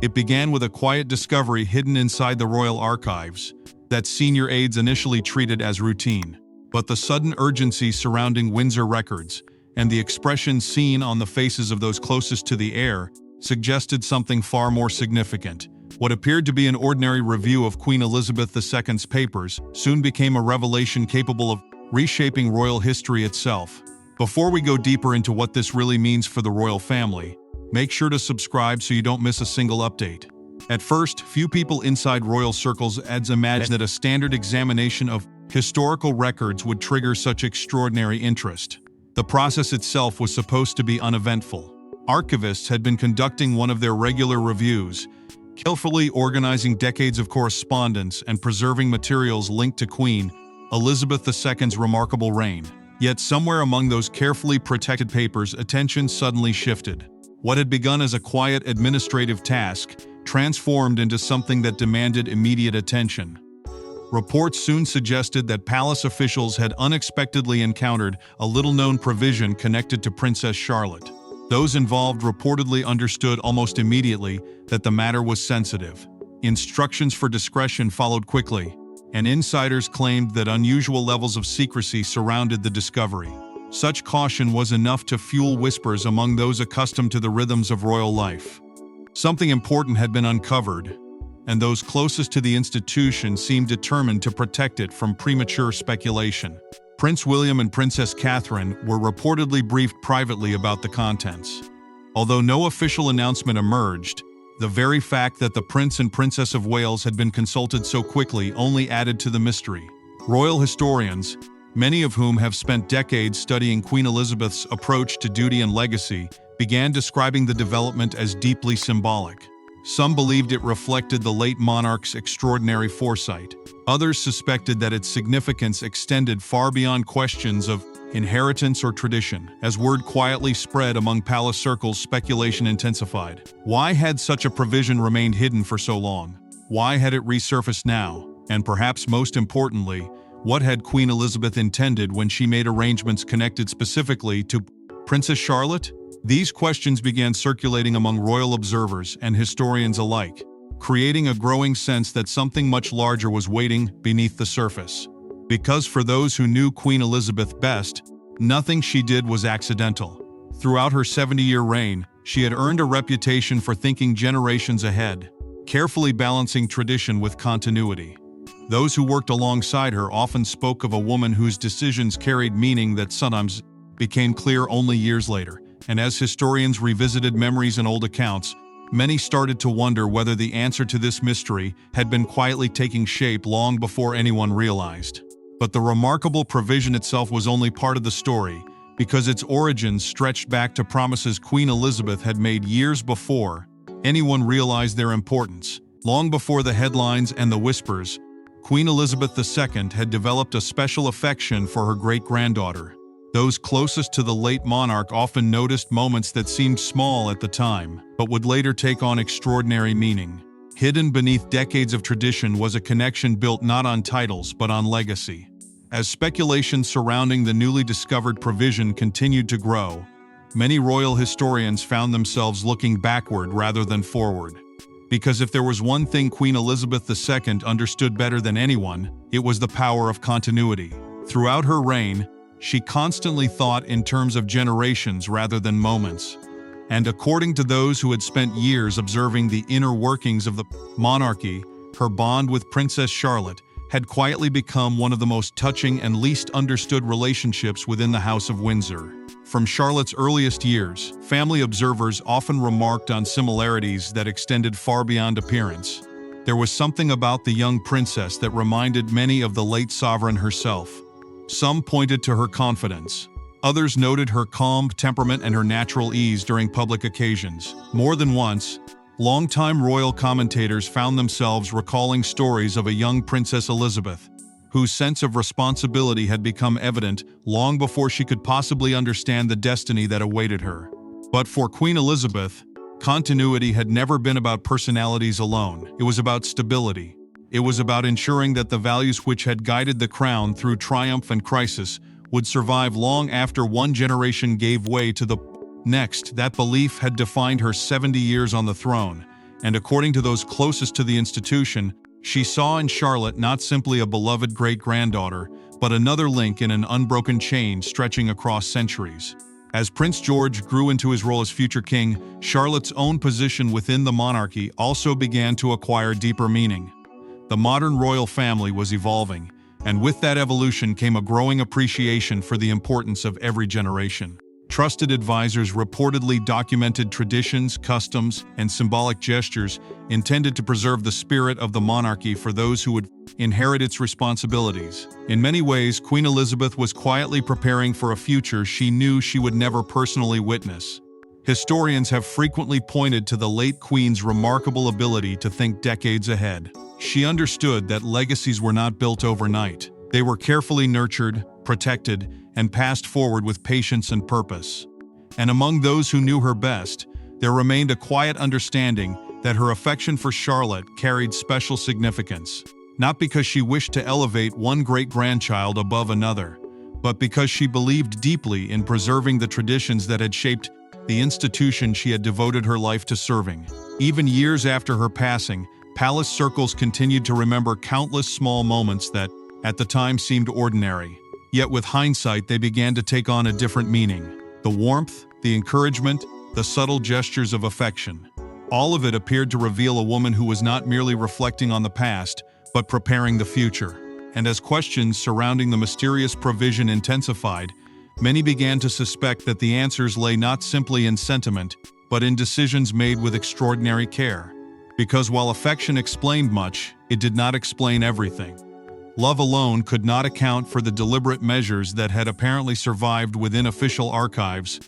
It began with a quiet discovery hidden inside the royal archives that senior aides initially treated as routine. But the sudden urgency surrounding Windsor records and the expression seen on the faces of those closest to the heir suggested something far more significant. What appeared to be an ordinary review of Queen Elizabeth II's papers soon became a revelation capable of reshaping royal history itself. Before we go deeper into what this really means for the royal family, make sure to subscribe so you don't miss a single update. At first, few people inside royal circles had imagined that a standard examination of historical records would trigger such extraordinary interest. The process itself was supposed to be uneventful. Archivists had been conducting one of their regular reviews, carefully organizing decades of correspondence and preserving materials linked to Queen Elizabeth II's remarkable reign. Yet somewhere among those carefully protected papers, attention suddenly shifted. What had begun as a quiet administrative task transformed into something that demanded immediate attention. Reports soon suggested that palace officials had unexpectedly encountered a little-known provision connected to Princess Charlotte. Those involved reportedly understood almost immediately that the matter was sensitive. Instructions for discretion followed quickly, and insiders claimed that unusual levels of secrecy surrounded the discovery. Such caution was enough to fuel whispers among those accustomed to the rhythms of royal life. Something important had been uncovered, and those closest to the institution seemed determined to protect it from premature speculation. Prince William and Princess Catherine were reportedly briefed privately about the contents. Although no official announcement emerged, the very fact that the Prince and Princess of Wales had been consulted so quickly only added to the mystery. Royal historians, many of whom have spent decades studying Queen Elizabeth's approach to duty and legacy, began describing the development as deeply symbolic. Some believed it reflected the late monarch's extraordinary foresight. Others suspected that its significance extended far beyond questions of inheritance or tradition. As word quietly spread among palace circles, speculation intensified. Why had such a provision remained hidden for so long? Why had it resurfaced now? And perhaps most importantly, what had Queen Elizabeth intended when she made arrangements connected specifically to Princess Charlotte? These questions began circulating among royal observers and historians alike, creating a growing sense that something much larger was waiting beneath the surface. Because for those who knew Queen Elizabeth best, nothing she did was accidental. Throughout her 70-year reign, she had earned a reputation for thinking generations ahead, carefully balancing tradition with continuity. Those who worked alongside her often spoke of a woman whose decisions carried meaning that sometimes became clear only years later. And as historians revisited memories and old accounts, many started to wonder whether the answer to this mystery had been quietly taking shape long before anyone realized. But the remarkable provision itself was only part of the story, because its origins stretched back to promises Queen Elizabeth had made years before anyone realized their importance. Long before the headlines and the whispers, Queen Elizabeth II had developed a special affection for her great-granddaughter. Those closest to the late monarch often noticed moments that seemed small at the time, but would later take on extraordinary meaning. Hidden beneath decades of tradition was a connection built not on titles but on legacy. As speculation surrounding the newly discovered provision continued to grow, many royal historians found themselves looking backward rather than forward. Because if there was one thing Queen Elizabeth II understood better than anyone, it was the power of continuity. Throughout her reign, she constantly thought in terms of generations rather than moments. And according to those who had spent years observing the inner workings of the monarchy, her bond with Princess Charlotte had quietly become one of the most touching and least understood relationships within the House of Windsor. From Charlotte's earliest years, family observers often remarked on similarities that extended far beyond appearance. There was something about the young princess that reminded many of the late sovereign herself. Some pointed to her confidence. Others noted her calm temperament and her natural ease during public occasions. More than once, longtime royal commentators found themselves recalling stories of a young Princess Elizabeth, whose sense of responsibility had become evident long before she could possibly understand the destiny that awaited her. But for Queen Elizabeth, continuity had never been about personalities alone. It was about stability. It was about ensuring that the values which had guided the crown through triumph and crisis would survive long after one generation gave way to the next. That belief had defined her 70 years on the throne, And according to those closest to the institution, she saw in Charlotte not simply a beloved great-granddaughter, but another link in an unbroken chain stretching across centuries. As Prince George grew into his role as future king, Charlotte's own position within the monarchy also began to acquire deeper meaning. The modern royal family was evolving, and with that evolution came a growing appreciation for the importance of every generation. Trusted advisors reportedly documented traditions, customs, and symbolic gestures intended to preserve the spirit of the monarchy for those who would inherit its responsibilities. In many ways, Queen Elizabeth was quietly preparing for a future she knew she would never personally witness. Historians have frequently pointed to the late Queen's remarkable ability to think decades ahead. She understood that legacies were not built overnight. They were carefully nurtured, protected, and passed forward with patience and purpose. And among those who knew her best, there remained a quiet understanding that her affection for Charlotte carried special significance, not because she wished to elevate one great-grandchild above another, but because she believed deeply in preserving the traditions that had shaped the institution she had devoted her life to serving. Even years after her passing, palace circles continued to remember countless small moments that, at the time, seemed ordinary. Yet with hindsight, they began to take on a different meaning. The warmth, the encouragement, the subtle gestures of affection. All of it appeared to reveal a woman who was not merely reflecting on the past, but preparing the future. And as questions surrounding the mysterious provision intensified, many began to suspect that the answers lay not simply in sentiment, but in decisions made with extraordinary care. Because while affection explained much, it did not explain everything. Love alone could not account for the deliberate measures that had apparently survived within official archives,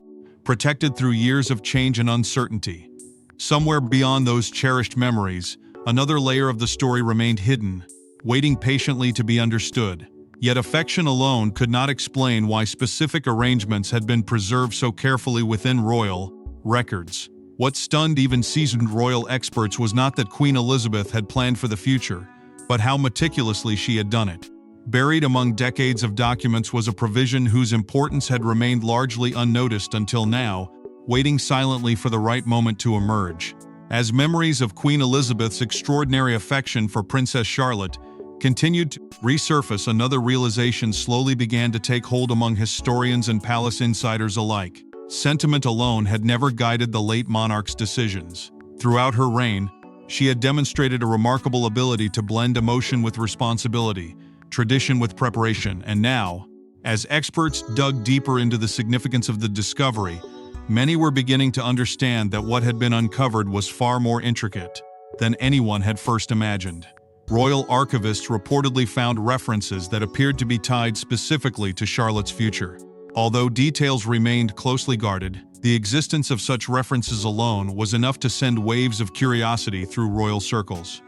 protected through years of change and uncertainty. Somewhere beyond those cherished memories, another layer of the story remained hidden, waiting patiently to be understood. Yet affection alone could not explain why specific arrangements had been preserved so carefully within royal records. What stunned even seasoned royal experts was not that Queen Elizabeth had planned for the future, but how meticulously she had done it. Buried among decades of documents was a provision whose importance had remained largely unnoticed until now, waiting silently for the right moment to emerge. As memories of Queen Elizabeth's extraordinary affection for Princess Charlotte continued to resurface, another realization slowly began to take hold among historians and palace insiders alike. Sentiment alone had never guided the late monarch's decisions. Throughout her reign, she had demonstrated a remarkable ability to blend emotion with responsibility, tradition with preparation, and now, as experts dug deeper into the significance of the discovery, many were beginning to understand that what had been uncovered was far more intricate than anyone had first imagined. Royal archivists reportedly found references that appeared to be tied specifically to Charlotte's future. Although details remained closely guarded, the existence of such references alone was enough to send waves of curiosity through royal circles.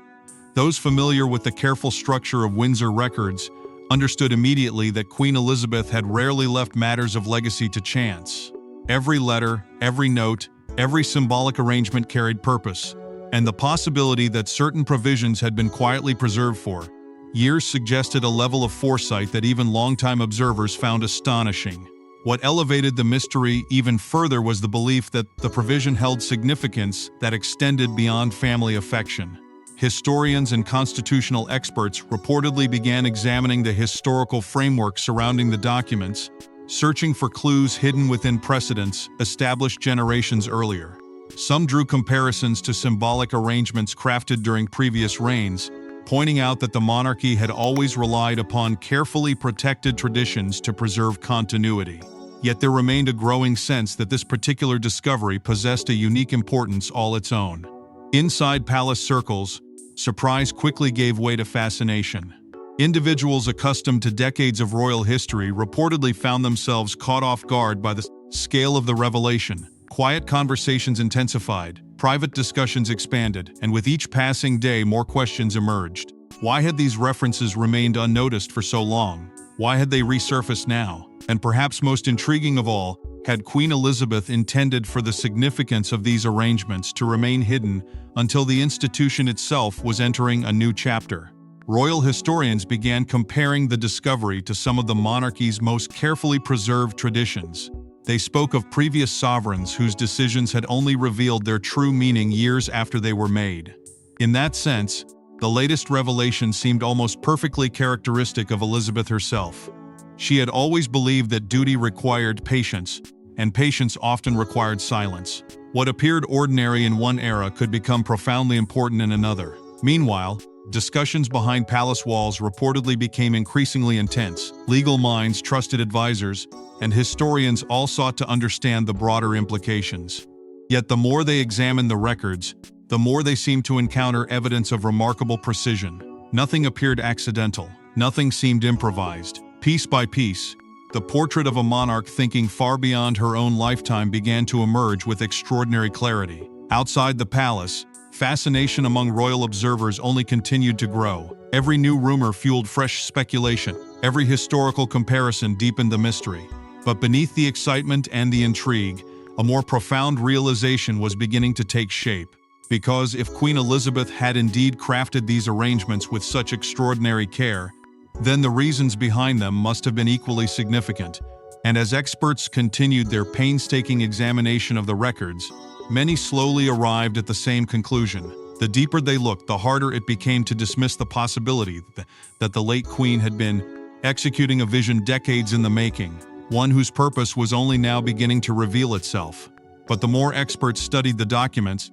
Those familiar with the careful structure of Windsor records understood immediately that Queen Elizabeth had rarely left matters of legacy to chance. Every letter, every note, every symbolic arrangement carried purpose, and the possibility that certain provisions had been quietly preserved for years suggested a level of foresight that even longtime observers found astonishing. What elevated the mystery even further was the belief that the provision held significance that extended beyond family affection. Historians and constitutional experts reportedly began examining the historical framework surrounding the documents, searching for clues hidden within precedents established generations earlier. Some drew comparisons to symbolic arrangements crafted during previous reigns, pointing out that the monarchy had always relied upon carefully protected traditions to preserve continuity. Yet there remained a growing sense that this particular discovery possessed a unique importance all its own. Inside palace circles, surprise quickly gave way to fascination. Individuals accustomed to decades of royal history reportedly found themselves caught off guard by the scale of the revelation. Quiet conversations intensified, private discussions expanded, and with each passing day more questions emerged. Why had these references remained unnoticed for so long? Why had they resurfaced now? And perhaps most intriguing of all, had Queen Elizabeth intended for the significance of these arrangements to remain hidden until the institution itself was entering a new chapter? Royal historians began comparing the discovery to some of the monarchy's most carefully preserved traditions. They spoke of previous sovereigns whose decisions had only revealed their true meaning years after they were made. In that sense, the latest revelation seemed almost perfectly characteristic of Elizabeth herself. She had always believed that duty required patience, and patience often required silence. What appeared ordinary in one era could become profoundly important in another. Meanwhile, discussions behind palace walls reportedly became increasingly intense. Legal minds, trusted advisors, and historians all sought to understand the broader implications. Yet the more they examined the records, the more they seemed to encounter evidence of remarkable precision. Nothing appeared accidental. Nothing seemed improvised. Piece by piece, the portrait of a monarch thinking far beyond her own lifetime began to emerge with extraordinary clarity. Outside the palace, fascination among royal observers only continued to grow. Every new rumor fueled fresh speculation. Every historical comparison deepened the mystery. But beneath the excitement and the intrigue, a more profound realization was beginning to take shape. Because if Queen Elizabeth had indeed crafted these arrangements with such extraordinary care, then the reasons behind them must have been equally significant. And as experts continued their painstaking examination of the records, many slowly arrived at the same conclusion. The deeper they looked, the harder it became to dismiss the possibility that the late Queen had been executing a vision decades in the making, one whose purpose was only now beginning to reveal itself. But the more experts studied the documents,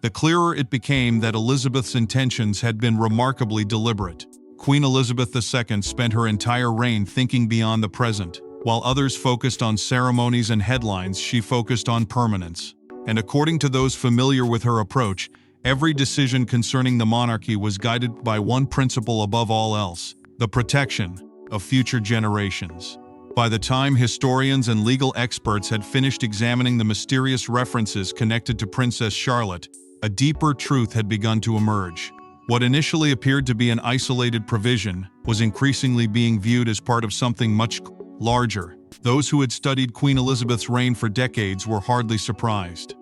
the clearer it became that Elizabeth's intentions had been remarkably deliberate. Queen Elizabeth II spent her entire reign thinking beyond the present. While others focused on ceremonies and headlines, she focused on permanence. And according to those familiar with her approach, every decision concerning the monarchy was guided by one principle above all else: the protection of future generations. By the time historians and legal experts had finished examining the mysterious references connected to Princess Charlotte, a deeper truth had begun to emerge. What initially appeared to be an isolated provision was increasingly being viewed as part of something much larger. Those who had studied Queen Elizabeth's reign for decades were hardly surprised.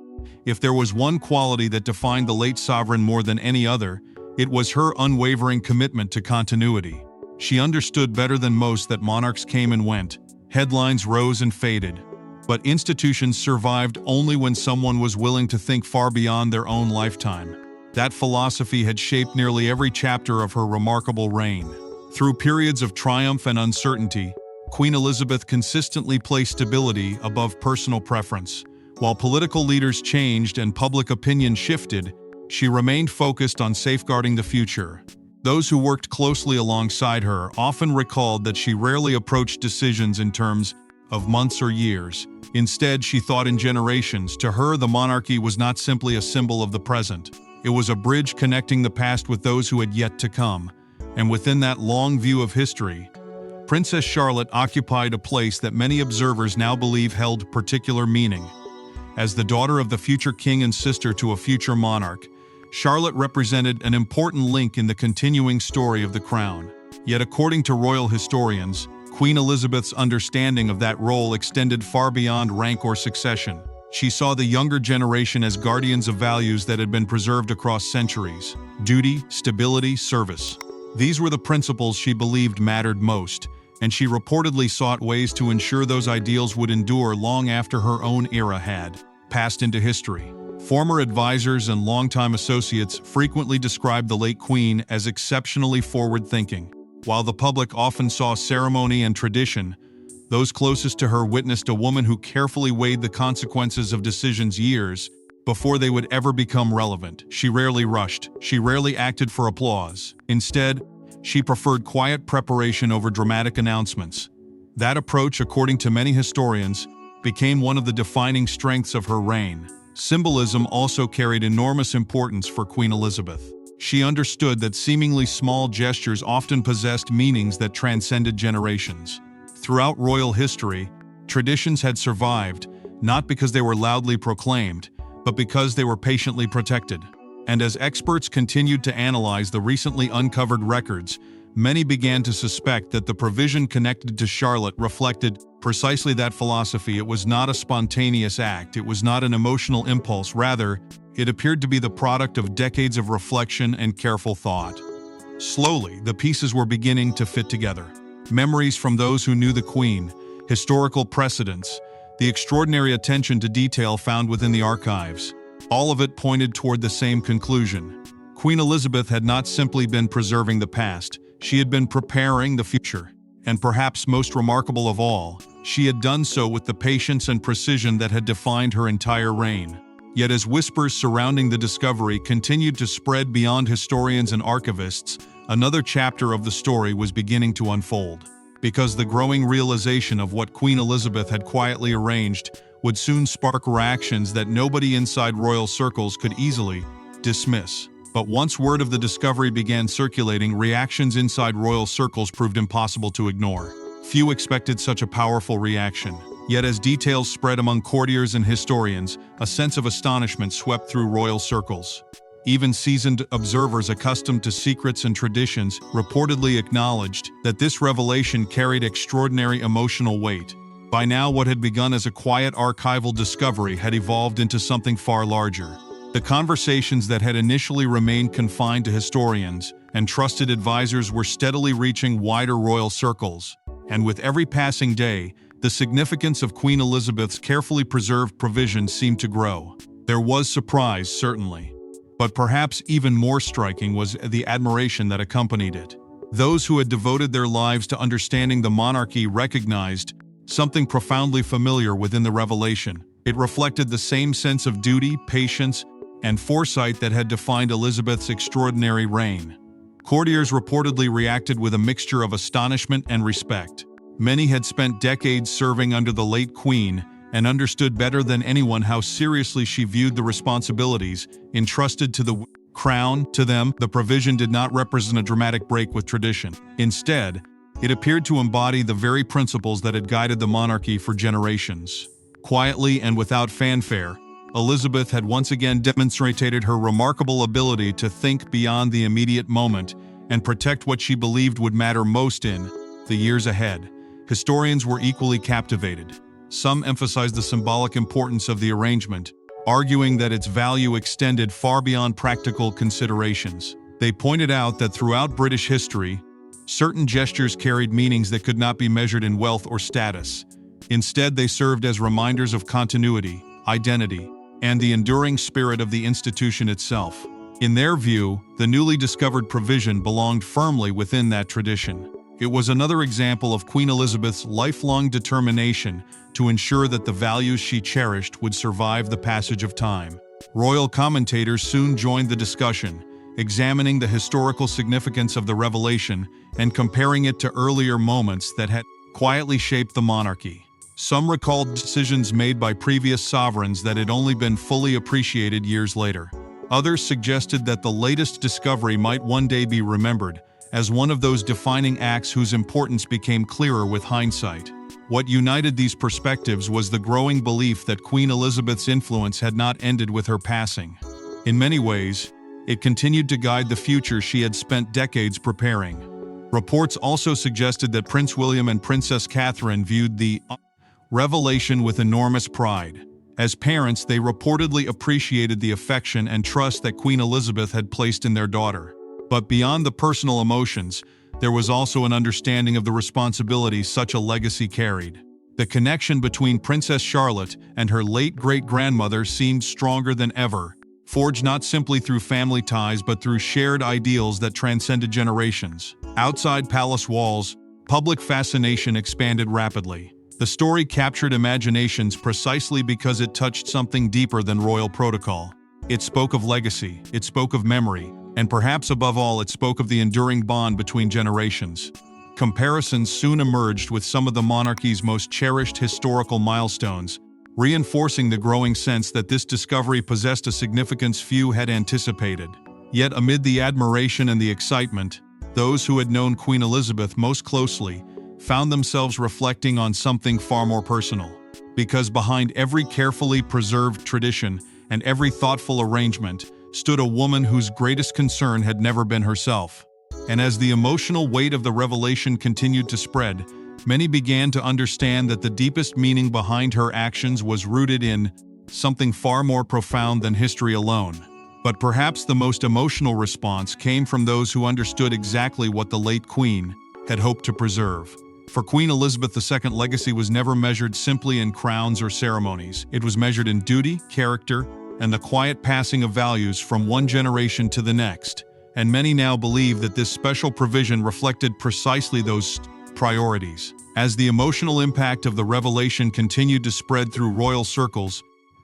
If there was one quality that defined the late sovereign more than any other, it was her unwavering commitment to continuity. She understood better than most that monarchs came and went, headlines rose and faded, but institutions survived only when someone was willing to think far beyond their own lifetime. That philosophy had shaped nearly every chapter of her remarkable reign. Through periods of triumph and uncertainty, Queen Elizabeth consistently placed stability above personal preference. While political leaders changed and public opinion shifted, she remained focused on safeguarding the future. Those who worked closely alongside her often recalled that she rarely approached decisions in terms of months or years. Instead, she thought in generations. To her, the monarchy was not simply a symbol of the present. It was a bridge connecting the past with those who had yet to come. And within that long view of history, Princess Charlotte occupied a place that many observers now believe held particular meaning. As the daughter of the future king and sister to a future monarch, Charlotte represented an important link in the continuing story of the crown. Yet according to royal historians, Queen Elizabeth's understanding of that role extended far beyond rank or succession. She saw the younger generation as guardians of values that had been preserved across centuries: duty, stability, service. These were the principles she believed mattered most, and she reportedly sought ways to ensure those ideals would endure long after her own era had passed into history. Former advisors and longtime associates frequently described the late Queen as exceptionally forward-thinking. While the public often saw ceremony and tradition, those closest to her witnessed a woman who carefully weighed the consequences of decisions years before they would ever become relevant. She rarely rushed. She rarely acted for applause. Instead, she preferred quiet preparation over dramatic announcements. That approach, according to many historians, became one of the defining strengths of her reign. Symbolism also carried enormous importance for Queen Elizabeth. She understood that seemingly small gestures often possessed meanings that transcended generations. Throughout royal history, traditions had survived, not because they were loudly proclaimed, but because they were patiently protected. And as experts continued to analyze the recently uncovered records, many began to suspect that the provision connected to Charlotte reflected precisely that philosophy. It was not a spontaneous act, it was not an emotional impulse, rather, it appeared to be the product of decades of reflection and careful thought. Slowly, the pieces were beginning to fit together. Memories from those who knew the Queen, historical precedents, the extraordinary attention to detail found within the archives. All of it pointed toward the same conclusion. Queen Elizabeth had not simply been preserving the past, she had been preparing the future. And perhaps most remarkable of all, she had done so with the patience and precision that had defined her entire reign. Yet as whispers surrounding the discovery continued to spread beyond historians and archivists, another chapter of the story was beginning to unfold. Because the growing realization of what Queen Elizabeth had quietly arranged would soon spark reactions that nobody inside royal circles could easily dismiss. But once word of the discovery began circulating, reactions inside royal circles proved impossible to ignore. Few expected such a powerful reaction. Yet as details spread among courtiers and historians, a sense of astonishment swept through royal circles. Even seasoned observers accustomed to secrets and traditions reportedly acknowledged that this revelation carried extraordinary emotional weight. By now, what had begun as a quiet archival discovery had evolved into something far larger. The conversations that had initially remained confined to historians and trusted advisors were steadily reaching wider royal circles. And with every passing day, the significance of Queen Elizabeth's carefully preserved provisions seemed to grow. There was surprise, certainly. But perhaps even more striking was the admiration that accompanied it. Those who had devoted their lives to understanding the monarchy recognized something profoundly familiar within the revelation. It reflected the same sense of duty, patience, and foresight that had defined Elizabeth's extraordinary reign. Courtiers reportedly reacted with a mixture of astonishment and respect. Many had spent decades serving under the late Queen and understood better than anyone how seriously she viewed the responsibilities entrusted to the crown. To them, the provision did not represent a dramatic break with tradition. Instead, it appeared to embody the very principles that had guided the monarchy for generations. Quietly and without fanfare, Elizabeth had once again demonstrated her remarkable ability to think beyond the immediate moment and protect what she believed would matter most in the years ahead. Historians were equally captivated. Some emphasized the symbolic importance of the arrangement, arguing that its value extended far beyond practical considerations. They pointed out that throughout British history, certain gestures carried meanings that could not be measured in wealth or status. Instead, they served as reminders of continuity, identity, and the enduring spirit of the institution itself. In their view, the newly discovered provision belonged firmly within that tradition. It was another example of Queen Elizabeth's lifelong determination to ensure that the values she cherished would survive the passage of time. Royal commentators soon joined the discussion, examining the historical significance of the revelation and comparing it to earlier moments that had quietly shaped the monarchy. Some recalled decisions made by previous sovereigns that had only been fully appreciated years later. Others suggested that the latest discovery might one day be remembered as one of those defining acts whose importance became clearer with hindsight. What united these perspectives was the growing belief that Queen Elizabeth's influence had not ended with her passing. In many ways, it continued to guide the future she had spent decades preparing. Reports also suggested that Prince William and Princess Catherine viewed the revelation with enormous pride. As parents, they reportedly appreciated the affection and trust that Queen Elizabeth had placed in their daughter. But beyond the personal emotions, there was also an understanding of the responsibility such a legacy carried. The connection between Princess Charlotte and her late great-grandmother seemed stronger than ever, forged not simply through family ties but through shared ideals that transcended generations. Outside palace walls, public fascination expanded rapidly. The story captured imaginations precisely because it touched something deeper than royal protocol. It spoke of legacy, it spoke of memory, and perhaps above all, it spoke of the enduring bond between generations. Comparisons soon emerged with some of the monarchy's most cherished historical milestones, reinforcing the growing sense that this discovery possessed a significance few had anticipated. Yet amid the admiration and the excitement, those who had known Queen Elizabeth most closely found themselves reflecting on something far more personal. Because behind every carefully preserved tradition and every thoughtful arrangement stood a woman whose greatest concern had never been herself. And as the emotional weight of the revelation continued to spread, many began to understand that the deepest meaning behind her actions was rooted in something far more profound than history alone. But perhaps the most emotional response came from those who understood exactly what the late Queen had hoped to preserve. For Queen Elizabeth II's legacy was never measured simply in crowns or ceremonies. It was measured in duty, character, and the quiet passing of values from one generation to the next. And many now believe that this special provision reflected precisely those priorities. As the emotional impact of the revelation continued to spread through royal circles,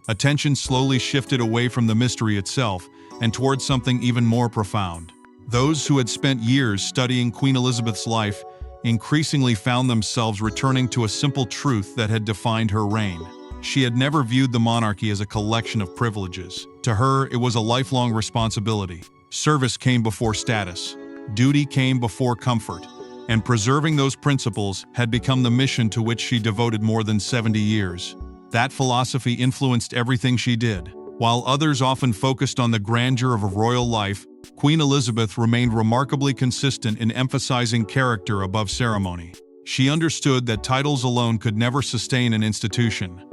attention slowly shifted away from the mystery itself and towards something even more profound. Those who had spent years studying Queen Elizabeth's life increasingly found themselves returning to a simple truth that had defined her reign. She had never viewed the monarchy as a collection of privileges. To her, it was a lifelong responsibility. Service came before status, duty came before comfort, and preserving those principles had become the mission to which she devoted more than 70 years. That philosophy influenced everything she did. While others often focused on the grandeur of a royal life, Queen Elizabeth remained remarkably consistent in emphasizing character above ceremony. She understood that titles alone could never sustain an institution.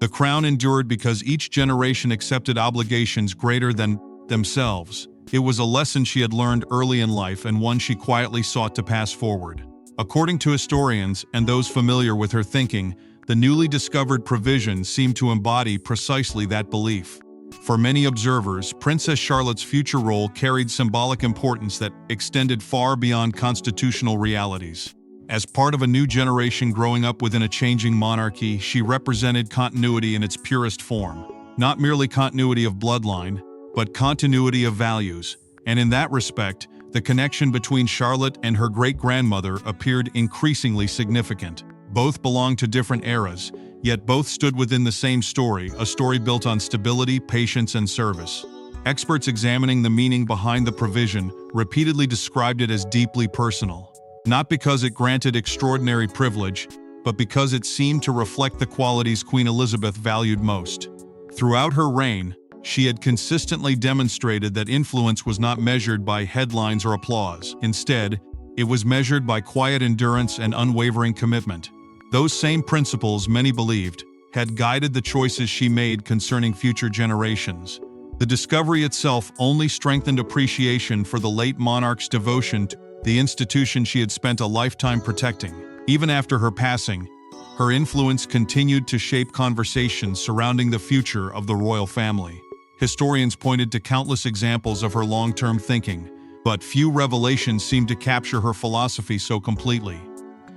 The crown endured because each generation accepted obligations greater than themselves. It was a lesson she had learned early in life and one she quietly sought to pass forward. According to historians and those familiar with her thinking, the newly discovered provision seemed to embody precisely that belief. For many observers, Princess Charlotte's future role carried symbolic importance that extended far beyond constitutional realities. As part of a new generation growing up within a changing monarchy, she represented continuity in its purest form. Not merely continuity of bloodline, but continuity of values. And in that respect, the connection between Charlotte and her great-grandmother appeared increasingly significant. Both belonged to different eras, yet both stood within the same story, a story built on stability, patience, and service. Experts examining the meaning behind the provision repeatedly described it as deeply personal. Not because it granted extraordinary privilege, but because it seemed to reflect the qualities Queen Elizabeth valued most. Throughout her reign, she had consistently demonstrated that influence was not measured by headlines or applause. Instead, it was measured by quiet endurance and unwavering commitment. Those same principles, many believed, had guided the choices she made concerning future generations. The discovery itself only strengthened appreciation for the late monarch's devotion to the institution she had spent a lifetime protecting. Even after her passing, her influence continued to shape conversations surrounding the future of the royal family. Historians pointed to countless examples of her long-term thinking, but few revelations seemed to capture her philosophy so completely.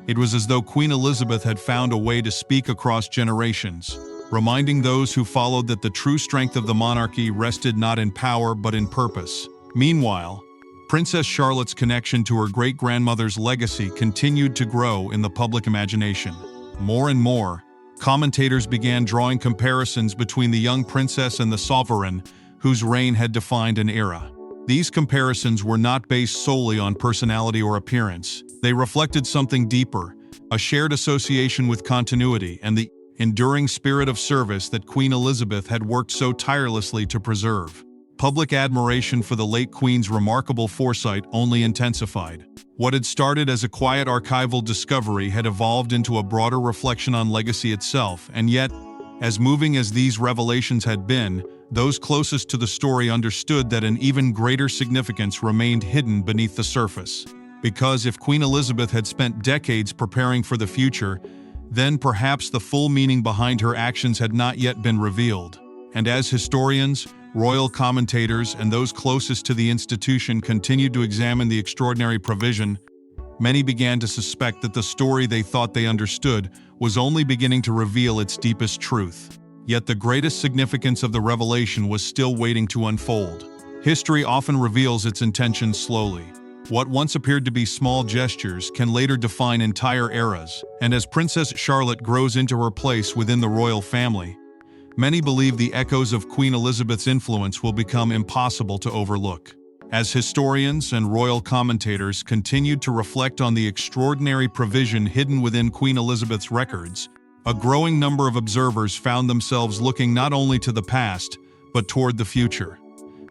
It was as though Queen Elizabeth had found a way to speak across generations, reminding those who followed that the true strength of the monarchy rested not in power but in purpose. Meanwhile, Princess Charlotte's connection to her great-grandmother's legacy continued to grow in the public imagination. More and more, commentators began drawing comparisons between the young princess and the sovereign whose reign had defined an era. These comparisons were not based solely on personality or appearance. They reflected something deeper, a shared association with continuity and the enduring spirit of service that Queen Elizabeth had worked so tirelessly to preserve. Public admiration for the late Queen's remarkable foresight only intensified. What had started as a quiet archival discovery had evolved into a broader reflection on legacy itself, and yet, as moving as these revelations had been, those closest to the story understood that an even greater significance remained hidden beneath the surface. Because if Queen Elizabeth had spent decades preparing for the future, then perhaps the full meaning behind her actions had not yet been revealed. And as historians, royal commentators, and those closest to the institution continued to examine the extraordinary provision, many began to suspect that the story they thought they understood was only beginning to reveal its deepest truth. Yet the greatest significance of the revelation was still waiting to unfold. History often reveals its intentions slowly. What once appeared to be small gestures can later define entire eras, and as Princess Charlotte grows into her place within the royal family, many believe the echoes of Queen Elizabeth's influence will become impossible to overlook. As historians and royal commentators continued to reflect on the extraordinary provision hidden within Queen Elizabeth's records, a growing number of observers found themselves looking not only to the past, but toward the future.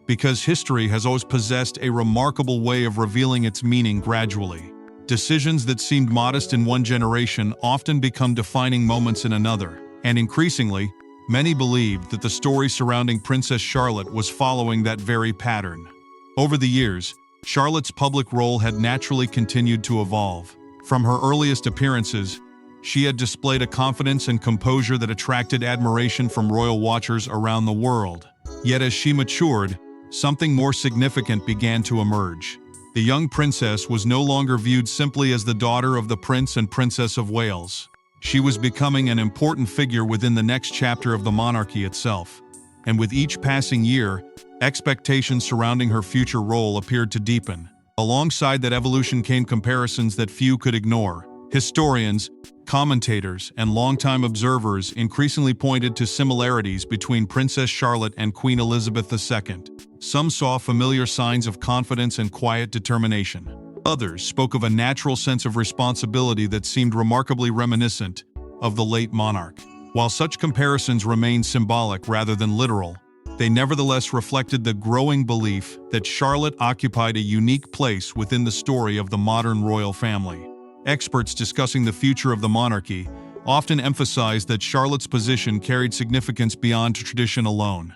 Because history has always possessed a remarkable way of revealing its meaning gradually. Decisions that seemed modest in one generation often become defining moments in another, and increasingly, many believed that the story surrounding Princess Charlotte was following that very pattern. Over the years, Charlotte's public role had naturally continued to evolve. From her earliest appearances, she had displayed a confidence and composure that attracted admiration from royal watchers around the world. Yet as she matured, something more significant began to emerge. The young princess was no longer viewed simply as the daughter of the Prince and Princess of Wales. She was becoming an important figure within the next chapter of the monarchy itself. And with each passing year, expectations surrounding her future role appeared to deepen. Alongside that evolution came comparisons that few could ignore. Historians, commentators, and longtime observers increasingly pointed to similarities between Princess Charlotte and Queen Elizabeth II. Some saw familiar signs of confidence and quiet determination. Others spoke of a natural sense of responsibility that seemed remarkably reminiscent of the late monarch. While such comparisons remained symbolic rather than literal, they nevertheless reflected the growing belief that Charlotte occupied a unique place within the story of the modern royal family. Experts discussing the future of the monarchy often emphasized that Charlotte's position carried significance beyond tradition alone.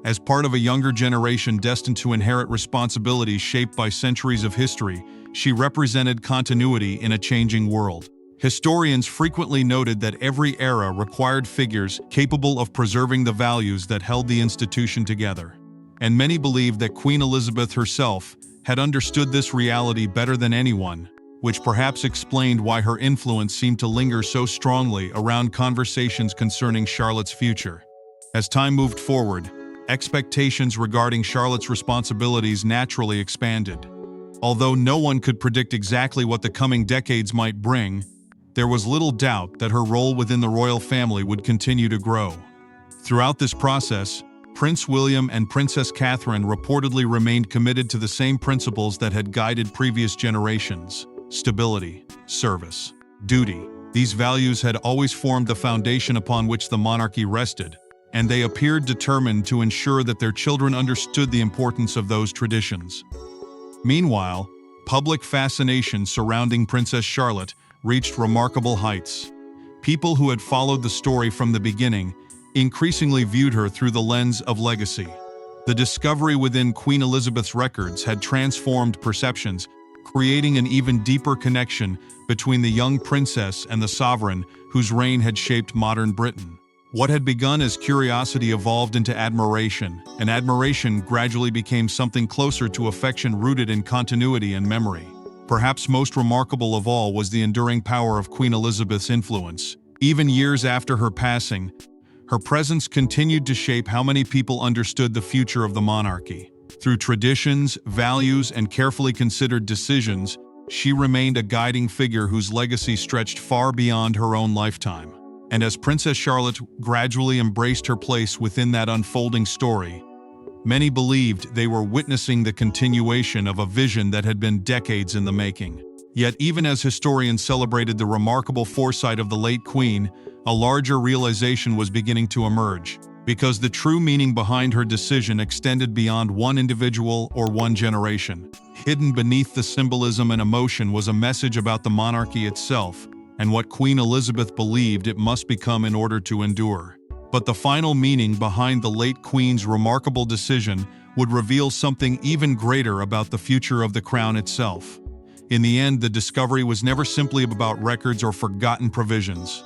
As part of a younger generation destined to inherit responsibilities shaped by centuries of history, she represented continuity in a changing world. Historians frequently noted that every era required figures capable of preserving the values that held the institution together. And many believed that Queen Elizabeth herself had understood this reality better than anyone, which perhaps explained why her influence seemed to linger so strongly around conversations concerning Charlotte's future. As time moved forward, expectations regarding Charlotte's responsibilities naturally expanded. Although no one could predict exactly what the coming decades might bring, there was little doubt that her role within the royal family would continue to grow. Throughout this process, Prince William and Princess Catherine reportedly remained committed to the same principles that had guided previous generations: stability, service, duty. These values had always formed the foundation upon which the monarchy rested, and they appeared determined to ensure that their children understood the importance of those traditions. Meanwhile, public fascination surrounding Princess Charlotte reached remarkable heights. People who had followed the story from the beginning increasingly viewed her through the lens of legacy. The discovery within Queen Elizabeth's records had transformed perceptions, creating an even deeper connection between the young princess and the sovereign whose reign had shaped modern Britain. What had begun as curiosity evolved into admiration, and admiration gradually became something closer to affection rooted in continuity and memory. Perhaps most remarkable of all was the enduring power of Queen Elizabeth's influence. Even years after her passing, her presence continued to shape how many people understood the future of the monarchy. Through traditions, values, and carefully considered decisions, she remained a guiding figure whose legacy stretched far beyond her own lifetime. And as Princess Charlotte gradually embraced her place within that unfolding story, many believed they were witnessing the continuation of a vision that had been decades in the making. Yet even as historians celebrated the remarkable foresight of the late Queen, a larger realization was beginning to emerge, because the true meaning behind her decision extended beyond one individual or one generation. Hidden beneath the symbolism and emotion was a message about the monarchy itself and what Queen Elizabeth believed it must become in order to endure. But the final meaning behind the late Queen's remarkable decision would reveal something even greater about the future of the crown itself. In the end, the discovery was never simply about records or forgotten provisions.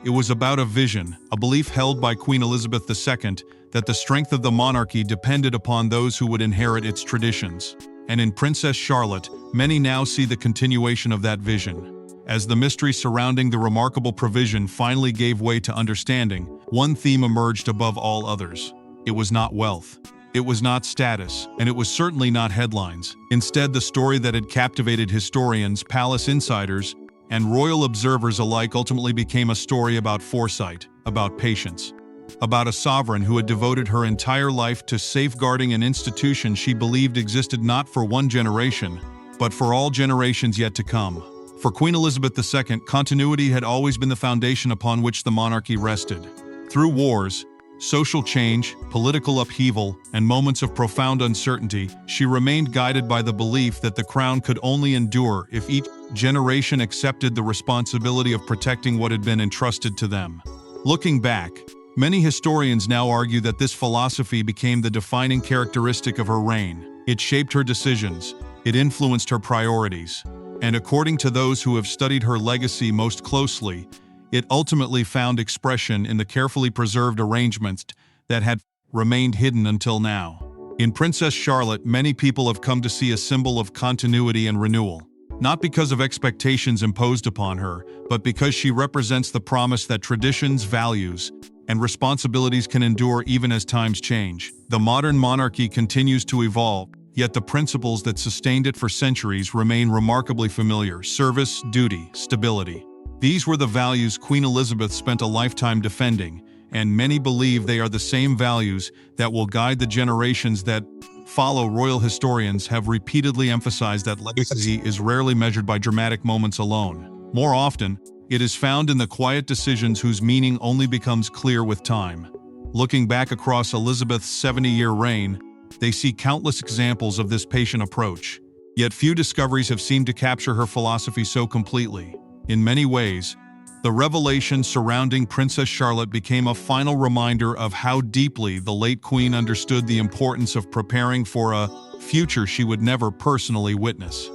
It was about a vision, a belief held by Queen Elizabeth II that the strength of the monarchy depended upon those who would inherit its traditions. And in Princess Charlotte, many now see the continuation of that vision. As the mystery surrounding the remarkable provision finally gave way to understanding, one theme emerged above all others. It was not wealth. It was not status, and it was certainly not headlines. Instead, the story that had captivated historians, palace insiders, and royal observers alike ultimately became a story about foresight, about patience, about a sovereign who had devoted her entire life to safeguarding an institution she believed existed not for one generation, but for all generations yet to come. For Queen Elizabeth II, continuity had always been the foundation upon which the monarchy rested. Through wars, social change, political upheaval, and moments of profound uncertainty, she remained guided by the belief that the crown could only endure if each generation accepted the responsibility of protecting what had been entrusted to them. Looking back, many historians now argue that this philosophy became the defining characteristic of her reign. It shaped her decisions, it influenced her priorities, And according to those who have studied her legacy most closely, it ultimately found expression in the carefully preserved arrangements that had remained hidden until now. In Princess Charlotte, many people have come to see a symbol of continuity and renewal, not because of expectations imposed upon her, but because she represents the promise that traditions, values, and responsibilities can endure even as times change. The modern monarchy continues to evolve, yet the principles that sustained it for centuries remain remarkably familiar: service, duty, stability. These were the values Queen Elizabeth spent a lifetime defending, and many believe they are the same values that will guide the generations that follow. Royal historians have repeatedly emphasized that legacy is rarely measured by dramatic moments alone. More often, it is found in the quiet decisions whose meaning only becomes clear with time. Looking back across Elizabeth's 70-year reign, they see countless examples of this patient approach. Yet few discoveries have seemed to capture her philosophy so completely. In many ways, the revelation surrounding Princess Charlotte became a final reminder of how deeply the late Queen understood the importance of preparing for a future she would never personally witness.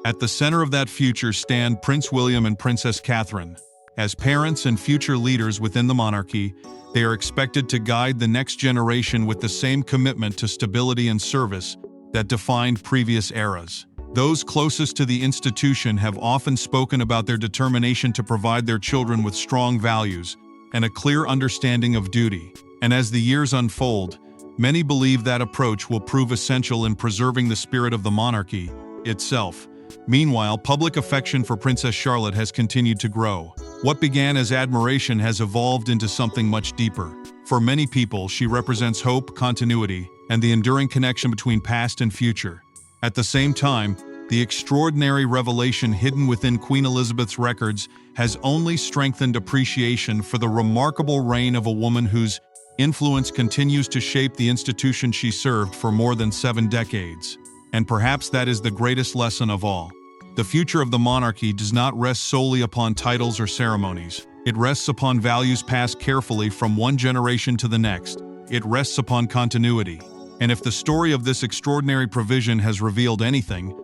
At the center of that future stand Prince William and Princess Catherine. As parents and future leaders within the monarchy, they are expected to guide the next generation with the same commitment to stability and service that defined previous eras. Those closest to the institution have often spoken about their determination to provide their children with strong values and a clear understanding of duty. And as the years unfold, many believe that approach will prove essential in preserving the spirit of the monarchy itself. Meanwhile, public affection for Princess Charlotte has continued to grow. What began as admiration has evolved into something much deeper. For many people, she represents hope, continuity, and the enduring connection between past and future. At the same time, the extraordinary revelation hidden within Queen Elizabeth's records has only strengthened appreciation for the remarkable reign of a woman whose influence continues to shape the institution she served for more than 7 decades. And perhaps that is the greatest lesson of all. The future of the monarchy does not rest solely upon titles or ceremonies. It rests upon values passed carefully from one generation to the next. It rests upon continuity. And if the story of this extraordinary provision has revealed anything,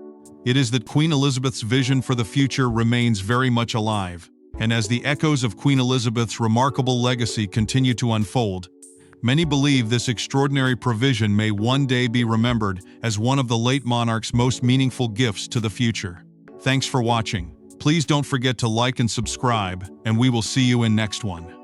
it is that Queen Elizabeth's vision for the future remains very much alive. And as the echoes of Queen Elizabeth's remarkable legacy continue to unfold, many believe this extraordinary provision may one day be remembered as one of the late monarch's most meaningful gifts to the future. Thanks for watching. Please don't forget to like and subscribe, and we will see you in next one.